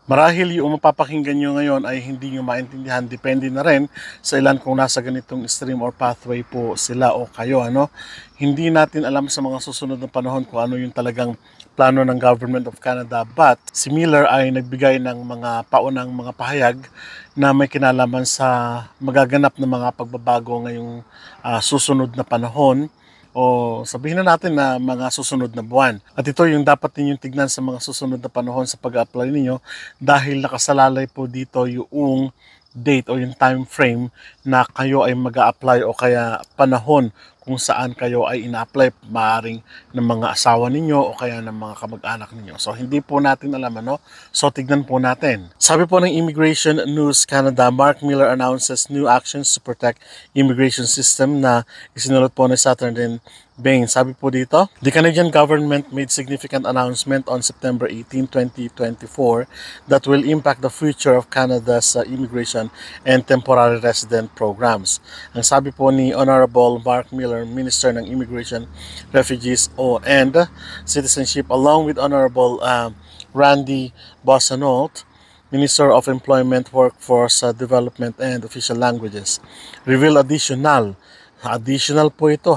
Marahil yung mapapakinggan nyo ngayon ay hindi nyo maintindihan. Depende na rin sa ilan kung nasa ganitong stream or pathway po sila o kayo. Hindi natin alam sa mga susunod na panahon kung ano yung talagang plano ng Government of Canada. But si Miller ay nagbigay ng mga paunang mga pahayag na may kinalaman sa magaganap na mga pagbabago ngayong susunod na panahon, o sabihin na natin na mga susunod na buwan. At ito yung dapat ninyong tignan sa mga susunod na panahon sa pag-apply ninyo, dahil nakasalalay po dito yung date o yung time frame na kayo ay mag-a-apply, o kaya panahon kung saan kayo ay ina-apply, maaaring ng mga asawa ninyo o kaya ng mga kamag-anak ninyo. So hindi po natin alam, So tignan po natin. Sabi po ng Immigration News Canada, Mark Miller announces new actions to protect immigration system, na isinulot po ni Saturday Bain. Sabi po dito, the Canadian government made significant announcement on September 18, 2024 that will impact the future of Canada's immigration and temporary resident programs. Ang sabi po ni Honorable Mark Miller, Minister ng Immigration, Refugees and Citizenship, along with Honorable Randy Bossanault, Minister of Employment, Workforce Development and Official Languages, reveal additional po ito,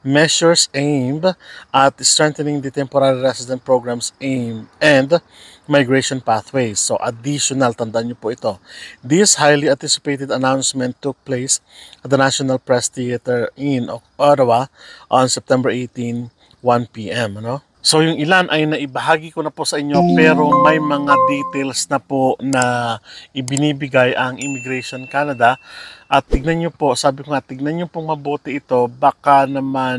measures aimed at strengthening the temporary resident programs and migration pathways. So additional, tandaan niyo po ito. This highly anticipated announcement took place at the National Press Theatre in Ottawa on September 18, 1 p.m. So yung ilan ay naibahagi ko na po sa inyo, pero may mga details na po na ibinibigay ang Immigration Canada. At tignan nyo po, sabi ko nga, tignan nyo pong mabuti ito, baka naman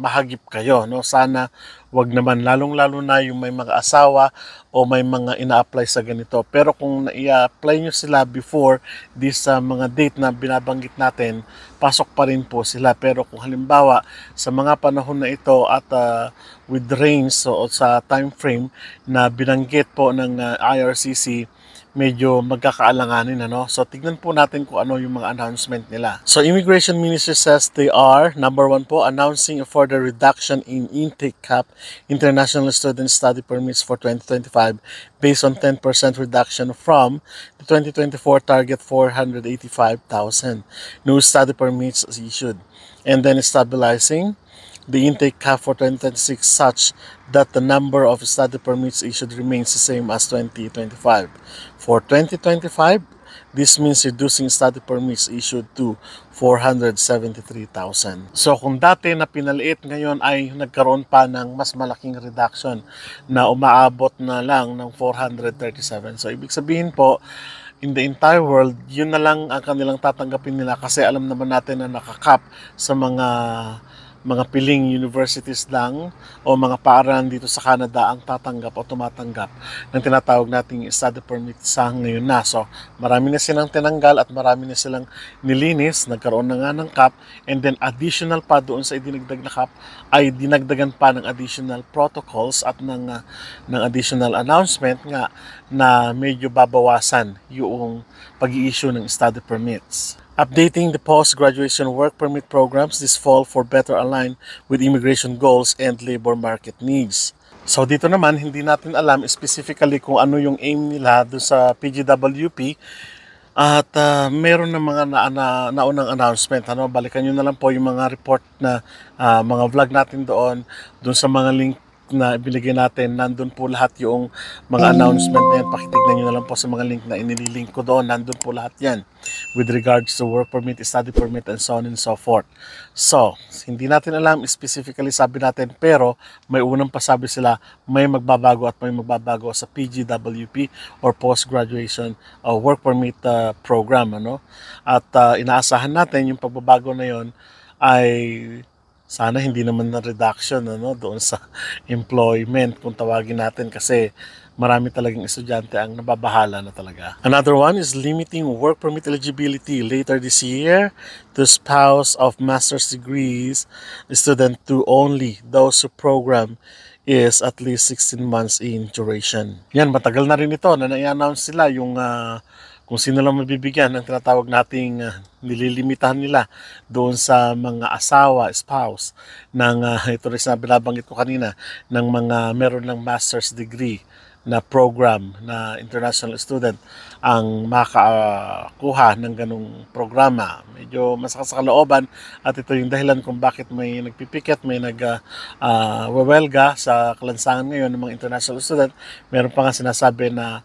mahagip kayo. Sana wag naman, lalong-lalo na yung may mga asawa o may mga ina-apply sa ganito. Pero kung na-apply nyo sila before this mga date na binabanggit natin, pasok pa rin po sila. Pero kung halimbawa sa mga panahon na ito at with range o sa time frame na binanggit po ng IRCC, medyo magkakaalanganin, So tignan po natin kung ano yung mga announcement nila. So Immigration Ministry says they are, number one po, announcing a further reduction in intake cap international student study permits for 2025 based on 10% reduction from the 2024 target 485,000 new study permits issued, and then stabilizing the intake cap for 2026 such that the number of study permits issued remains the same as 2025. For 2025, this means reducing study permits issued to 473,000. So kung dati na pinaliit, ngayon ay nagkaroon pa ng mas malaking reduction na umaabot na lang ng 437. So ibig sabihin po, in the entire world, yun na lang ang kanilang tatanggapin nila, kasi alam naman natin na nakakap sa mga piling universities lang o mga paaralan dito sa Canada ang tatanggap o tumatanggap ng tinatawag nating study permit sa ngayon na. So marami na silang tinanggal at marami na silang nilinis, nagkaroon na nga ng cap, and then additional pa doon sa idinagdag na cap ay dinagdagan pa ng additional protocols at ng additional announcement nga na medyo babawasan yung pag-i-issue ng study permits. Updating the post-graduation work permit programs this fall for better align with immigration goals and labor market needs. So dito naman, hindi natin alam specifically kung ano yung aim nila doon sa PGWP, at meron na mga naunang announcement. Balikan nyo na lang po yung mga report na mga vlog natin doon sa mga link na ibinigay natin. Nandun po lahat yung mga announcement na yan. Pakitignan nyo na lang po sa mga link na inililink ko doon. Nandun po lahat yan with regards to work permit, study permit, and so on and so forth. So, hindi natin alam specifically, sabi natin, pero may unang pasabi sila, may magbabago at may magbabago sa PGWP or Post-Graduation Work Permit Program. At inaasahan natin yung pagbabago na yon ay sana hindi naman na reduction doon sa employment kung tawagin natin, kasi marami talagang estudyante ang nababahala na talaga. Another one is limiting work permit eligibility later this year to spouse of master's degrees student to only those who program is at least 16 months in duration. Yan, matagal na rin ito na na-announce sila yung kung sino lang mabibigyan ng tinatawag nating nililimitahan nila doon sa mga asawa, spouse ng ito rin na binabanggit ko kanina, ng mga meron ng master's degree na program na international student ang makakuha ng ganong programa. Medyo masakit sa kalooban at ito yung dahilan kung bakit may nagpipiket, may nagwewelga sa kalansangan ngayon ng mga international student. Meron pa nga sinasabi na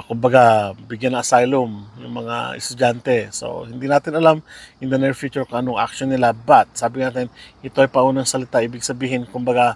kumbaga bigyan ng asylum yung mga estudyante. So hindi natin alam in the near future kung anong action nila, but sabi natin ito ay paunang salita, ibig sabihin kumbaga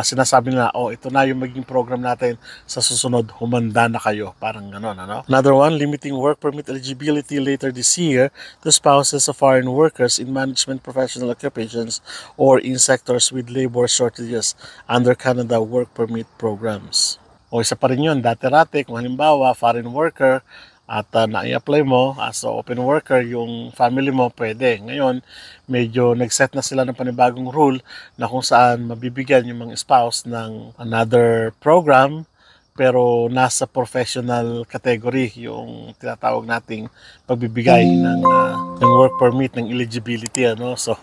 sinasabi nila, ito na yung maging program natin sa susunod, humanda na kayo, parang ganon, ano? Another one, limiting work permit eligibility later this year to spouses of foreign workers in management professional occupations or in sectors with labor shortages under Canada work permit programs. O isa pa rin yun, dati-rate, kung halimbawa, foreign worker at na-i-apply mo as open worker, yung family mo, pwede. Ngayon, medyo nag-set na sila ng panibagong rule na kung saan mabibigyan yung mga spouse ng another program, pero nasa professional category yung tinatawag nating pagbibigay ng work permit, ng eligibility, ano. So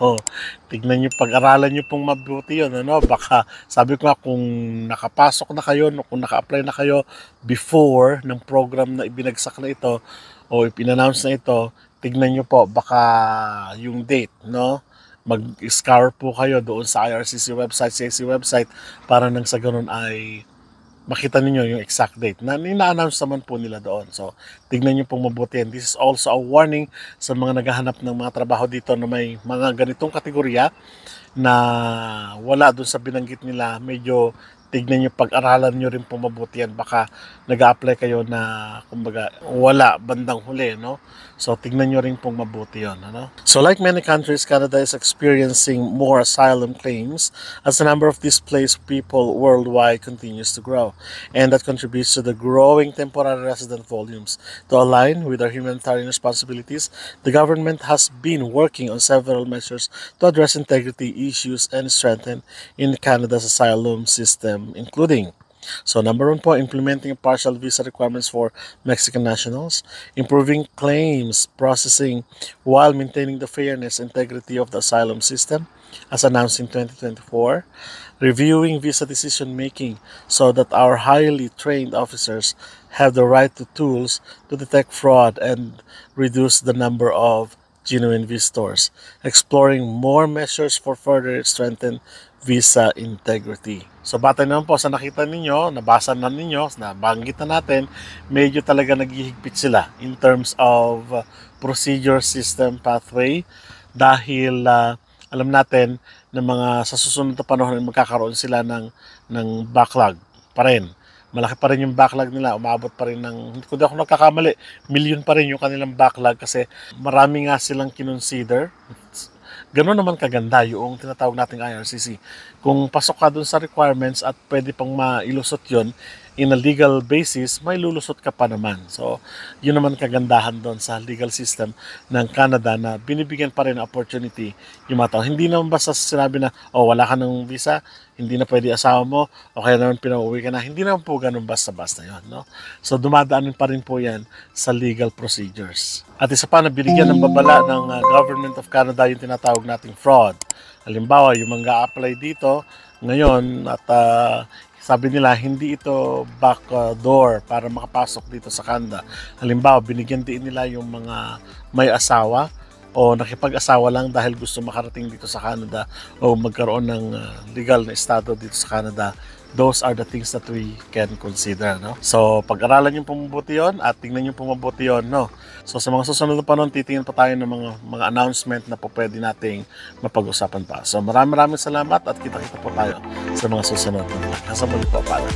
tignan niyo, pag-aralan niyo pong mabuti yun, ano. Baka sabi ko nga, kung nakapasok na kayo, kung naka-apply na kayo before ng program na ibinagsak na ito o ipin-announce na ito, tignan niyo po baka yung date, no, mag-scour po kayo doon sa IRCC website, CAC website, para nang sa ganun ay makita niyo yung exact date na ina-announce naman po nila doon. So, tignan niyo pong mabuti. And this is also a warning sa mga naghahanap ng mga trabaho dito na may mga ganitong kategorya na wala doon sa binanggit nila. Medyo tignan niyo, pag-aralan niyo rin pong mabuti yan. Baka nag-a-apply kayo na kumbaga wala bandang huli, no? So tignan niyo rin pong mabuti yon, ano? So like many countries, Canada is experiencing more asylum claims as the number of displaced people worldwide continues to grow, and that contributes to the growing temporary resident volumes. To align with our humanitarian responsibilities, the government has been working on several measures to address integrity issues and strengthen in Canada's asylum system, including number 1 po, implementing partial visa requirements for Mexican nationals, improving claims processing while maintaining the fairness and integrity of the asylum system, as announced in 2024, reviewing visa decision making so that our highly trained officers have the right to tools to detect fraud and reduce the number of genuine visitors, exploring more measures for further strengthen visa integrity. So batay naman po sa nakita ninyo, nabasa na ninyo, nabanggit na natin, medyo talaga naghihigpit sila in terms of procedure, system, pathway, dahil alam natin na mga sa susunod na panahon magkakaroon sila ng backlog pa rin. Malaki pa rin yung backlog nila, umabot pa rin ng, kung di ako nagkakamali, million pa rin yung kanilang backlog kasi marami nga silang kinonsider. Ganoon naman kaganda yung tinatawag nating IRCC. Kung pasok ka dun sa requirements at pwede pang mailusot yon in a legal basis, may lulusot ka pa naman. So, yun naman kagandahan doon sa legal system ng Canada na binibigyan pa rin opportunity yung mga tao. Hindi naman basta sinabi na, wala ka ng visa, hindi na pwede asawa mo, o kaya naman pinauwi ka na. Hindi naman po ganun basta-basta yun, no? So, dumadaan pa rin po yan sa legal procedures. At isa pa na binigyan ng babala ng Government of Canada yung tinatawag nating fraud. Halimbawa, yung mga apply dito ngayon at sabi nila, hindi ito back door para makapasok dito sa Canada. Halimbawa, binigyan din nila yung mga may asawa o nakipag-asawa lang dahil gusto makarating dito sa Canada o magkaroon ng legal na estado dito sa Canada. Those are the things that we can consider, no? So, pag-aralan niyo po mabuti yun at tingnan niyo po mabuti yun, no? So, sa mga susunod na panahon, titingin pa tayo ng mga announcement na po pwede nating mapag-usapan pa. So, maraming salamat at kita-kita po tayo sa mga susunod na vlog. Hanggang muli po, pala.